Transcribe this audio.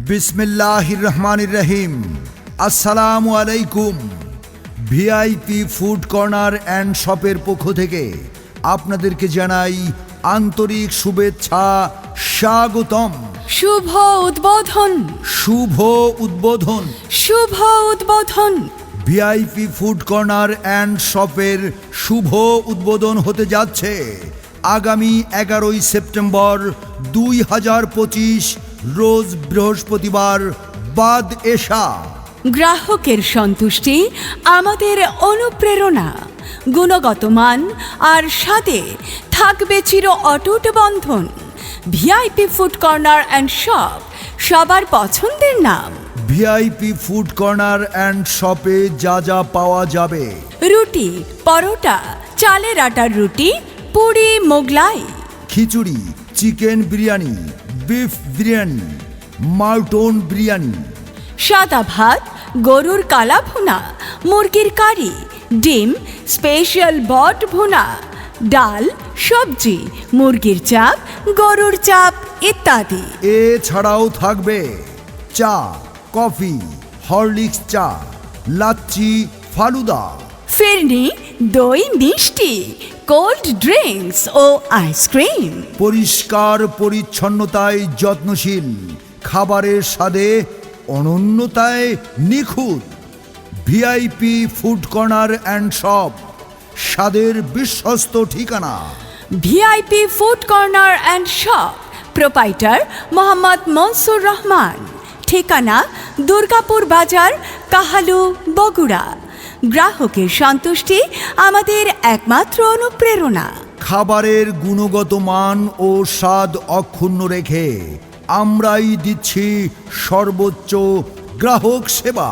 বিসমিল্লাহির রহমানির রহিম। আসসালামু আলাইকুম। ভিআইপি ফুড কর্নার অ্যান্ড শপের পক্ষ থেকে আপনাদেরকে জানাই আন্তরিক শুভেচ্ছা, স্বাগতম। শুভ উদ্বোধন, শুভ উদ্বোধন, শুভ উদ্বোধন। ভিআইপি ফুড কর্নার অ্যান্ড শপের শুভ উদ্বোধন হতে যাচ্ছে আগামী 11ই সেপ্টেম্বর 2025 রোজ বৃহস্পতিবার বাদ এশা। গ্রাহকের সন্তুষ্টি আমাদের অনুপ্রেরণা, গুণগত মান আর স্বাদে থাকবে চির অটুট বন্ধন। VIP food corner and shop, সবার পছন্দের নাম। ভিআইপি ফুড কর্নার অ্যান্ড শপে যা যা পাওয়া যাবে: রুটি, পরোটা, চালের আটার রুটি, puri, Mughlai, khichuri, chicken biryani, beef biryani, mutton biryani, সাদা ভাত, গরুর কালা ভুনা, মুরগির কারি, ডিম, স্পেশাল বট ভুনা, ডাল, সবজি, মুরগির চাপ, গরুর চাপ ইত্যাদি। এছাড়াও থাকবে চা, কফি, হরলিক্স চা, লাচ্ছি, ফালুদা, ফিরনি, দই, মিষ্টি, কোল্ড ড্রিঙ্কস ও আইসক্রিম। পরিষ্কার পরিচ্ছন্নতায় যত্নশীল, খাবারের স্বাদে অনন্যতায় নিখুঁত। VIP food corner and shop, স্বাদের বিশ্বস্ত ঠিকানা। VIP food corner and shop, proprietor Mohammad Mansur Rahman. ঠিকানা দুর্গাপুর বাজার, কাহালু, বগুড়া। গ্রাহকের সন্তুষ্টি আমাদের একমাত্র অনুপ্রেরণা। খাবারের গুণগত মান ও স্বাদ অক্ষুণ্ণ রেখে আমরাই দিচ্ছি সর্বোচ্চ গ্রাহক সেবা।